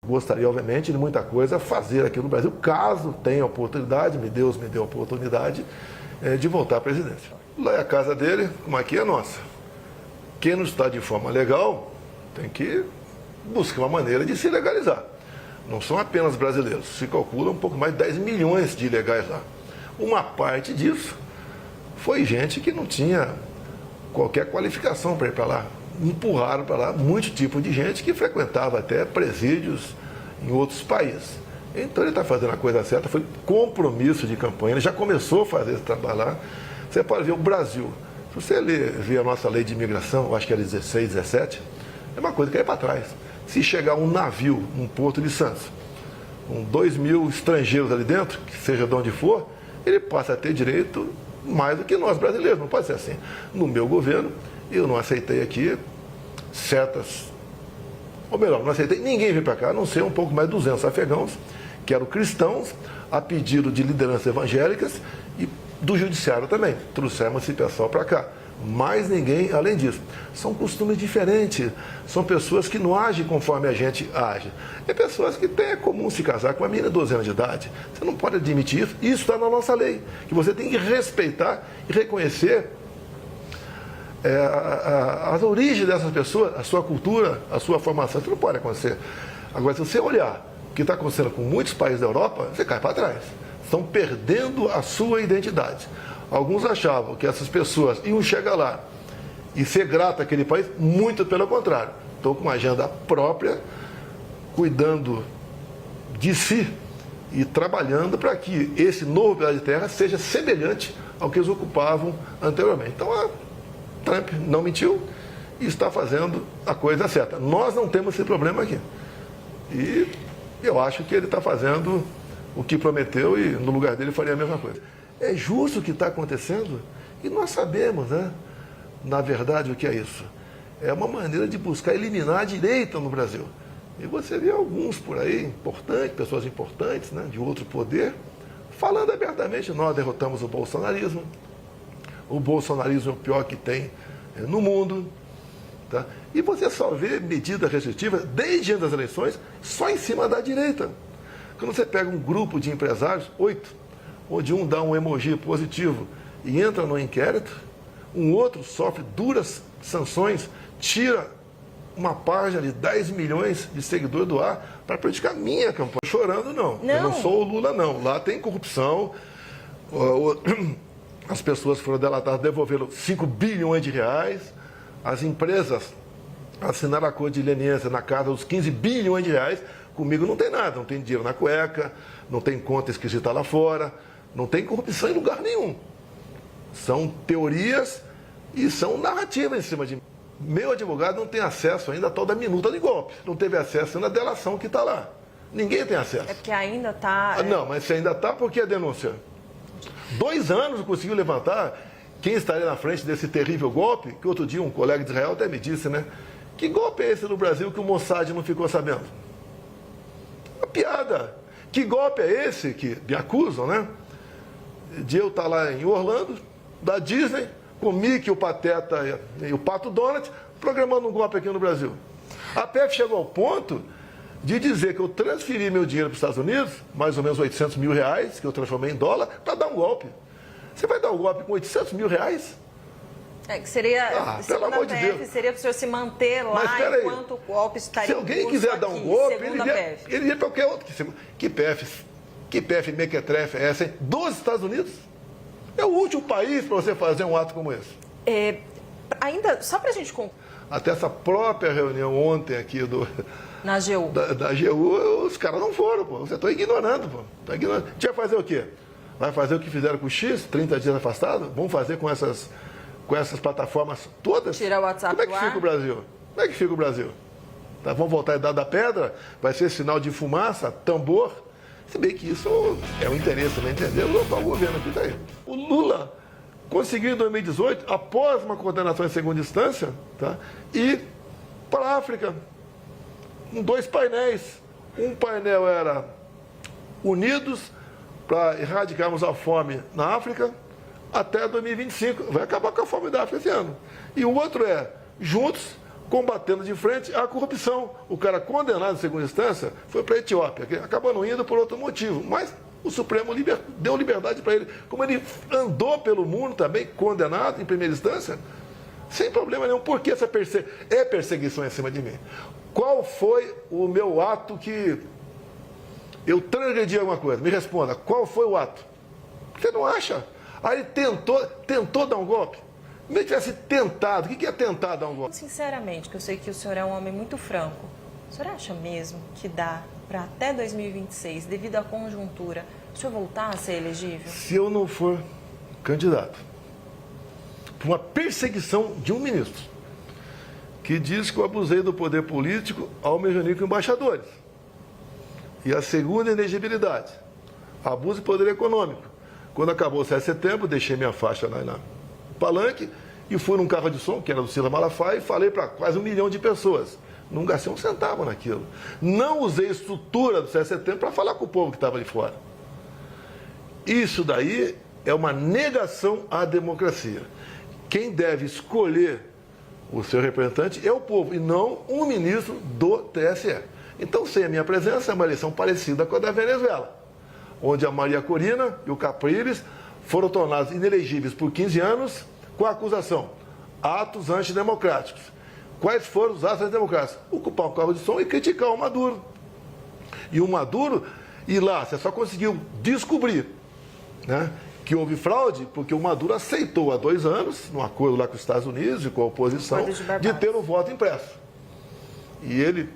Gostaria, obviamente, de muita coisa fazer aqui no Brasil, caso tenha oportunidade, Deus me deu a oportunidade de voltar à presidência. Lá é a casa dele, como aqui é a nossa. Quem não está de forma legal tem que buscar uma maneira de se legalizar. Não são apenas brasileiros, se calcula um pouco mais de 10 milhões de ilegais lá. Uma parte disso foi gente que não tinha qualquer qualificação para ir para lá. Empurraram para lá muito tipo de gente que frequentava até presídios em outros países. Então ele está fazendo a coisa certa, foi compromisso de campanha, ele já começou a fazer esse trabalho lá. Você pode ver o Brasil, se você ver a nossa lei de imigração, eu acho que é 16, 17, é uma coisa que é para trás. Se chegar um navio num porto de Santos, com 2 mil estrangeiros ali dentro, que seja de onde for, ele passa a ter direito mais do que nós brasileiros, não pode ser assim. No meu governo, eu não aceitei aqui certas, ou melhor, não aceitei ninguém vir para cá, a não ser um pouco mais de 200 afegãos, que eram cristãos, a pedido de lideranças evangélicas e do judiciário também. Trouxemos esse pessoal para cá. Mais ninguém além disso. São costumes diferentes, são pessoas que não agem conforme a gente age. É pessoas que têm comum se casar com uma menina de 12 anos de idade. Você não pode admitir isso. Isso está na nossa lei, que você tem que respeitar e reconhecer as origens dessas pessoas, a sua cultura, a sua formação. Isso não pode acontecer. Agora, se você olhar o que está acontecendo com muitos países da Europa, você cai para trás. Estão perdendo a sua identidade. Alguns achavam que essas pessoas iam chegar lá e ser grato àquele país, muito pelo contrário. Estão com uma agenda própria, cuidando de si e trabalhando para que esse novo pedaço de terra seja semelhante ao que eles ocupavam anteriormente. Então, a Trump não mentiu e está fazendo a coisa certa. Nós não temos esse problema aqui. E eu acho que ele está fazendo o que prometeu e no lugar dele faria a mesma coisa. É justo o que está acontecendo e nós sabemos, né? Na verdade, o que é isso? É uma maneira de buscar eliminar a direita no Brasil. E você vê alguns por aí, importantes, pessoas importantes, né, de outro poder, falando abertamente, nós derrotamos o bolsonarismo. O bolsonarismo é o pior que tem no mundo. Tá? E você só vê medidas restritivas, desde antes das eleições, só em cima da direita. Quando você pega um grupo de empresários, 8, onde um dá um emoji positivo e entra no inquérito, um outro sofre duras sanções, tira uma página de 10 milhões de seguidores do ar para praticar minha campanha. Chorando, não. Eu não sou o Lula, não. Lá tem corrupção. As pessoas foram delatadas, devolveram 5 bilhões de reais. As empresas assinaram a acordo de leniência na casa dos 15 bilhões de reais. Comigo não tem nada, não tem dinheiro na cueca, não tem conta esquisita lá fora, não tem corrupção em lugar nenhum. São teorias e são narrativas em cima de mim. Meu advogado não tem acesso ainda à tal da minuta de golpe. Não teve acesso ainda à delação que está lá. Ninguém tem acesso. É porque ainda está... Não, mas se ainda está, por que a denúncia? 2 anos não conseguiu levantar quem estaria na frente desse terrível golpe, que outro dia um colega de Israel até me disse, né? Que golpe é esse no Brasil que o Mossad não ficou sabendo? Uma piada. Que golpe é esse que me acusam, né? De eu estar lá em Orlando, da Disney, com o Mickey, o Pateta e o Pato Donald, programando um golpe aqui no Brasil. A PF chegou ao ponto de dizer que eu transferi meu dinheiro para os Estados Unidos, mais ou menos 800 mil reais, que eu transformei em dólar, para dar um golpe. Você vai dar um golpe com 800 mil reais? É, que seria, pelo amor de Deus, seria para o senhor se manter lá enquanto o golpe estaria em curso. Se alguém quiser dar um golpe, ele iria para qualquer outro. Que PF mequetrefe é essa, hein? Dos Estados Unidos? É o último país para você fazer um ato como esse. Ainda, só para a gente... Até essa própria reunião ontem aqui na AGU. Da AGU, os caras não foram, pô. Você está ignorando, pô. Tá ignorando. A gente vai fazer o quê? Vai fazer o que fizeram com o X, 30 dias afastado? Vamos fazer com essas plataformas todas? Tirar o WhatsApp. Como é que fica o Brasil? Como é que fica o Brasil? Tá, vamos voltar a idade da pedra? Vai ser sinal de fumaça, tambor? Se bem que isso é um interesse, não entendeu? O atual governo aqui está aí. O Lula conseguiu em 2018, após uma condenação em segunda instância, tá, ir para a África, com 2 painéis. Um painel era unidos para erradicarmos a fome na África até 2025. Vai acabar com a fome da África esse ano. E o outro é juntos combatendo de frente a corrupção. O cara condenado em segunda instância foi para a Etiópia, que acabou não indo por outro motivo, mas o Supremo deu liberdade para ele. Como ele andou pelo mundo também, condenado em primeira instância, sem problema nenhum. Por que essa perseguição em cima de mim? Qual foi o meu ato que eu transgredi alguma coisa? Me responda, qual foi o ato? Você não acha? Aí ele tentou dar um golpe. Se ele tivesse tentado, o que é tentar dar um golpe? Sinceramente, que eu sei que o senhor é um homem muito franco, o senhor acha mesmo que dá para até 2026, devido à conjuntura, o senhor voltar a ser elegível? Se eu não for candidato por uma perseguição de um ministro que diz que eu abusei do poder político ao me reunir com embaixadores, e a segunda inegibilidade, abuso de poder econômico. Quando acabou o 7 de setembro, deixei minha faixa lá no palanque e fui num carro de som, que era do Silas Malafaia, e falei para quase 1 milhão de pessoas. Não gastei um centavo naquilo. Não usei a estrutura do 7 de setembro para falar com o povo que estava ali fora. Isso daí é uma negação à democracia. Quem deve escolher o seu representante é o povo, e não um ministro do TSE. Então, sem a minha presença, é uma eleição parecida com a da Venezuela, onde a Maria Corina e o Capriles foram tornados inelegíveis por 15 anos com a acusação: atos antidemocráticos. Quais foram os atos antidemocráticos? Ocupar um carro de som e criticar o Maduro. E o Maduro, e lá, você só conseguiu descobrir, né, que houve fraude porque o Maduro aceitou há 2 anos, num acordo lá com os Estados Unidos e com a oposição, de ter o voto impresso. E ele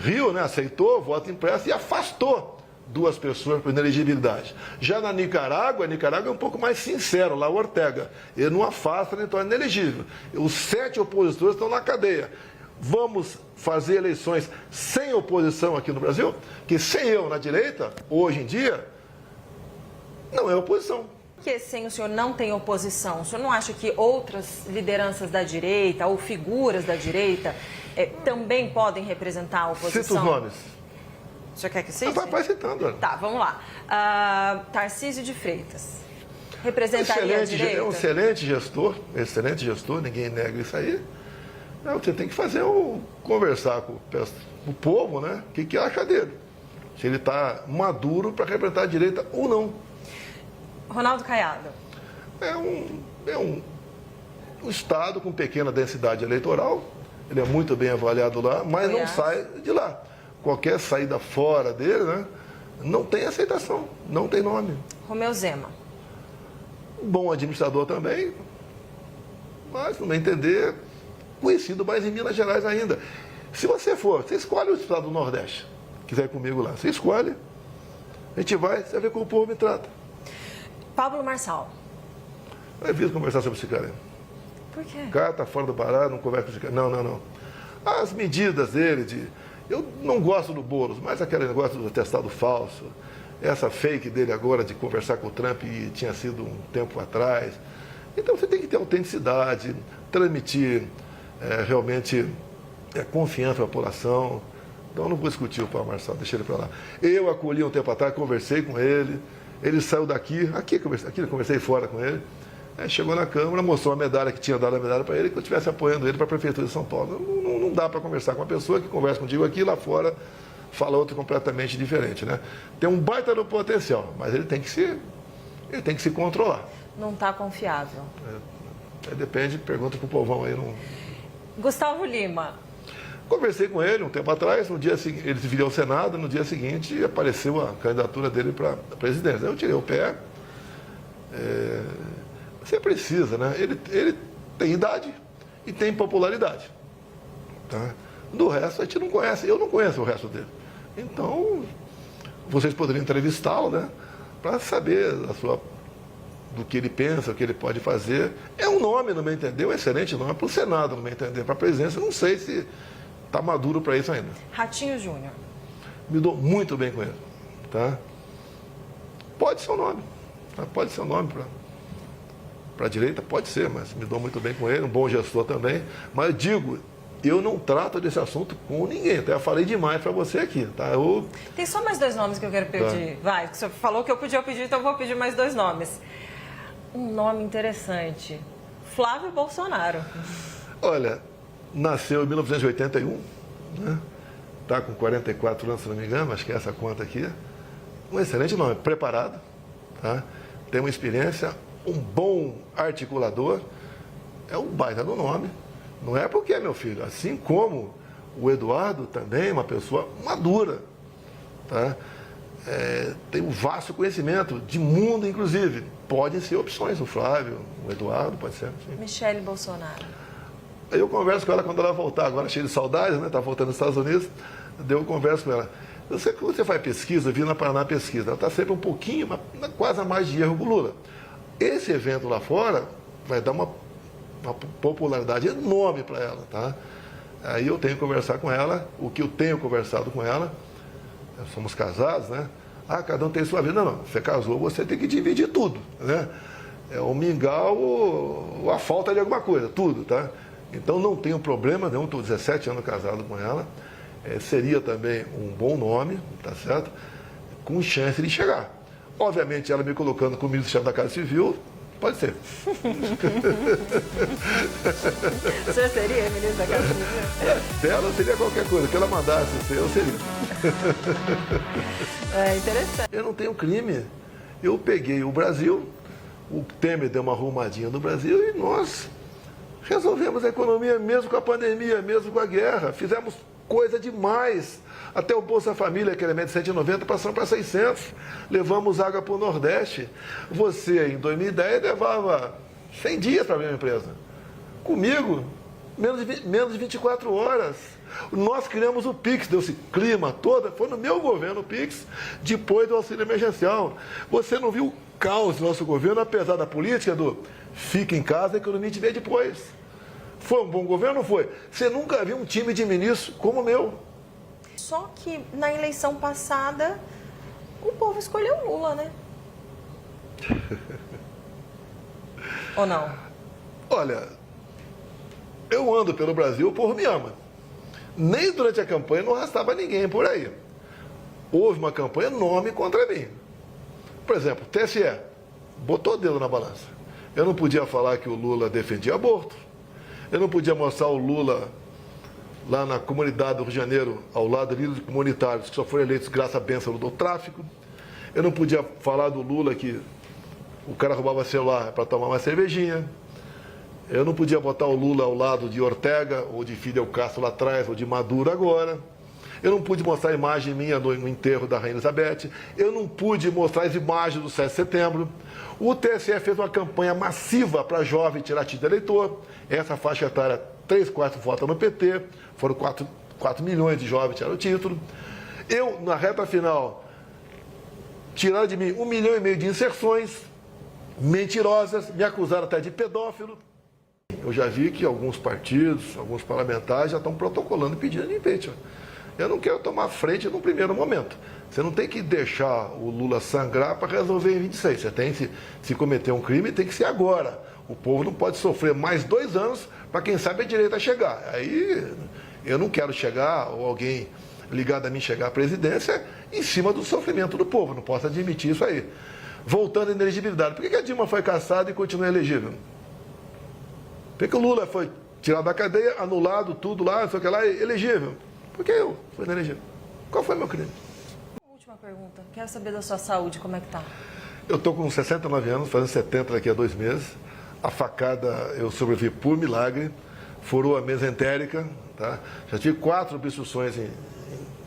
riu, né, aceitou o voto impresso e afastou 2 pessoas por inelegibilidade. Já na Nicarágua, é um pouco mais sincero, lá o Ortega. Ele não afasta nem torna inelegível. Os 7 opositores estão na cadeia. Vamos fazer eleições sem oposição aqui no Brasil? Que sem eu na direita, hoje em dia, não é oposição. Porque sem o senhor não tem oposição, o senhor não acha que outras lideranças da direita ou figuras da direita também podem representar a oposição? Cita os nomes. O senhor quer que cite? Vai citando. Tá, vamos lá. Tarcísio de Freitas. Representaria a direita? É um excelente gestor, ninguém nega isso aí. Não, você tem que fazer conversar com o povo, né? O que acha dele. Se ele está maduro para representar a direita ou não. Ronaldo Caiado. É um estado com pequena densidade eleitoral. Ele é muito bem avaliado lá, mas não sai de lá. Qualquer saída fora dele, né, não tem aceitação, não tem nome. Romeu Zema. Bom administrador também, mas, no meu entender, conhecido mais em Minas Gerais ainda. Se você escolhe o estado do Nordeste, quiser ir comigo lá, você escolhe, a gente vai, você vai ver como o povo me trata. Pablo Marçal. Eu evito conversar sobre esse cara. Por quê? O cara está fora do barato, não conversa com esse cara. Não. As medidas dele eu não gosto do Boulos, mas aquele negócio do atestado falso, essa fake dele agora de conversar com o Trump e tinha sido um tempo atrás. Então você tem que ter autenticidade, transmitir realmente confiança para a população. Então eu não vou discutir o Paulo Marçal, deixa ele para lá. Eu acolhi um tempo atrás, conversei com ele, ele saiu aqui eu conversei fora com ele. Chegou na Câmara, mostrou a medalha, que tinha dado a medalha para ele, que eu estivesse apoiando ele para a Prefeitura de São Paulo. Não dá para conversar com uma pessoa que conversa contigo aqui, lá fora fala outro completamente diferente, né? Tem um baita no potencial, mas ele tem que se controlar. Não está confiável. Depende, pergunta para o povão aí. Gustavo Lima. Conversei com ele um tempo atrás, no dia seguinte, ele viria ao Senado, no dia seguinte apareceu a candidatura dele para a presidência. Eu tirei o pé. Você precisa, né? Ele tem idade e tem popularidade. Tá? Do resto, a gente não conhece. Eu não conheço o resto dele. Então, vocês poderiam entrevistá-lo, né? Para saber do que ele pensa, o que ele pode fazer. É um nome, no meu entender, um excelente nome para o Senado, no meu entender. Para a presidência, eu não sei se está maduro para isso ainda. Ratinho Júnior. Me dou muito bem com ele. Tá? Pode ser um nome. Tá? Pode ser um nome para a direita, pode ser, mas me dou muito bem com ele, um bom gestor também. Mas eu digo, eu não trato desse assunto com ninguém. Até eu falei demais para você aqui, tá? Tem só mais 2 nomes que eu quero pedir. Tá. Vai, você falou que eu podia pedir, então eu vou pedir mais 2 nomes. Um nome interessante, Flávio Bolsonaro. Olha, nasceu em 1981, né? Está com 44 anos, se não me engano, acho que é essa conta aqui. Um excelente nome, preparado, tá? Tem uma experiência, um bom articulador, é um baita do nome. Não é porque é meu filho, assim como o Eduardo também é uma pessoa madura, tá? Tem um vasto conhecimento de mundo, inclusive. Podem ser opções, o Flávio, o Eduardo, pode ser. Sim. Michele Bolsonaro. Aí eu converso com ela quando ela voltar, agora cheia de saudades, né? Está voltando nos Estados Unidos. Eu converso com ela. Eu sei que quando você faz pesquisa, eu vi na Paraná pesquisa, ela está sempre um pouquinho, quase a mais de erro com o Lula. Esse evento lá fora vai dar uma popularidade enorme para ela, tá? Aí eu tenho que conversar com ela, o que eu tenho conversado com ela, somos casados, né? Cada um tem sua vida. Não, você casou, você tem que dividir tudo, né? É o mingau ou a falta de alguma coisa, tudo, tá? Então não tenho problema nenhum, estou 17 anos casado com ela. Seria também um bom nome, tá certo? Com chance de chegar. Obviamente, ela me colocando como ministro-chefe da Casa Civil, pode ser. O senhor seria ministro da Casa Civil? Dela seria qualquer coisa, que ela mandasse ser, eu seria. É interessante. Eu não tenho crime. Eu peguei o Brasil, o Temer deu uma arrumadinha no Brasil e nós resolvemos a economia mesmo com a pandemia, mesmo com a guerra. Fizemos coisa demais. Até o Bolsa Família, que era de 190, passamos para 600. Levamos água para o Nordeste. Você, em 2010, levava 100 dias para abrir uma empresa. Comigo, menos de 24 horas. Nós criamos o PIX, deu-se clima toda. Foi no meu governo o PIX, depois do auxílio emergencial. Você não viu o caos do nosso governo, apesar da política do fica em casa, a economia te vê depois. Foi um bom governo ou foi? Você nunca viu um time de ministros como o meu. Só que na eleição passada, o povo escolheu o Lula, né? Ou não? Olha, eu ando pelo Brasil, o povo me ama. Nem durante a campanha não arrastava ninguém por aí. Houve uma campanha enorme contra mim. Por exemplo, TSE botou o dedo na balança. Eu não podia falar que o Lula defendia aborto. Eu não podia mostrar o Lula lá na comunidade do Rio de Janeiro, ao lado de líderes comunitários que só foram eleitos graças à bênção do tráfico. Eu não podia falar do Lula que o cara roubava celular para tomar uma cervejinha. Eu não podia botar o Lula ao lado de Ortega, ou de Fidel Castro lá atrás, ou de Maduro agora. Eu não pude mostrar a imagem minha no enterro da Rainha Elizabeth. Eu não pude mostrar as imagens do 7 de setembro. O TSE fez uma campanha massiva para jovem tirar título de eleitor. Essa faixa etária, 3/4 vota no PT. Foram 4 milhões de jovens que tiraram o título. Eu, na reta final, tiraram de mim 1,5 milhão de inserções mentirosas, me acusaram até de pedófilo. Eu já vi que alguns partidos, alguns parlamentares já estão protocolando pedindo impeachment. Eu não quero tomar frente no primeiro momento. Você não tem que deixar o Lula sangrar para resolver em 26. Você tem que, se cometer um crime, tem que ser agora. O povo não pode sofrer mais 2 anos para quem sabe a direita chegar. Aí eu não quero chegar, ou alguém ligado a mim chegar à presidência, em cima do sofrimento do povo. Não posso admitir isso aí. Voltando à inelegibilidade. Por que a Dilma foi cassada e continua elegível? Por que o Lula foi tirado da cadeia, anulado, tudo lá, não sei o que lá, elegível? Por que eu fui inelegível? Qual foi meu crime? Última pergunta. Quero saber da sua saúde, como é que tá? Eu estou com 69 anos, fazendo 70 daqui a 2 meses. A facada eu sobrevivi por milagre, furou a mesentérica, tá? Já tive 4 obstruções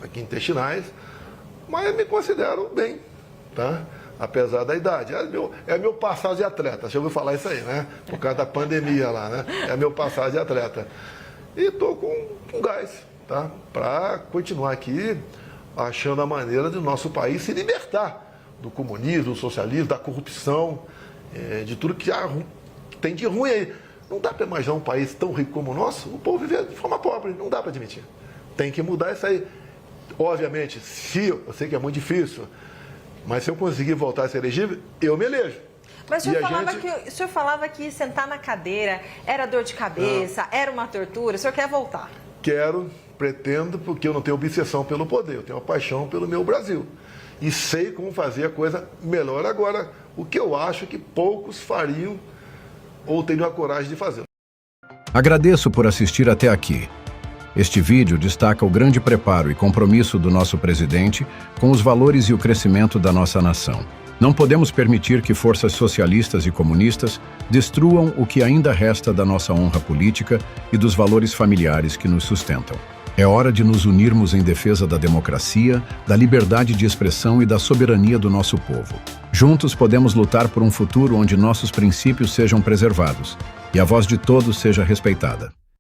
aqui intestinais, mas eu me considero bem, tá? Apesar da idade. É meu passado de atleta, já ouviu falar isso aí, né? Por causa da pandemia lá, né? É meu passado de atleta. E estou com gás, tá? Para continuar aqui achando a maneira do nosso país se libertar do comunismo, do socialismo, da corrupção, de tudo que tem de ruim aí. Não dá para imaginar um país tão rico como o nosso, o povo viver de forma pobre, não dá para admitir. Tem que mudar isso aí. Obviamente, eu sei que é muito difícil, mas se eu conseguir voltar a ser elegível, eu me elejo. Mas o senhor falava que sentar na cadeira era dor de cabeça, era uma tortura, o senhor quer voltar? Quero, pretendo, porque eu não tenho obsessão pelo poder, eu tenho uma paixão pelo meu Brasil. E sei como fazer a coisa melhor agora, o que eu acho que poucos fariam ou teriam a coragem de fazer. Agradeço por assistir até aqui. Este vídeo destaca o grande preparo e compromisso do nosso presidente com os valores e o crescimento da nossa nação. Não podemos permitir que forças socialistas e comunistas destruam o que ainda resta da nossa honra política e dos valores familiares que nos sustentam. É hora de nos unirmos em defesa da democracia, da liberdade de expressão e da soberania do nosso povo. Juntos podemos lutar por um futuro onde nossos princípios sejam preservados e a voz de todos seja respeitada.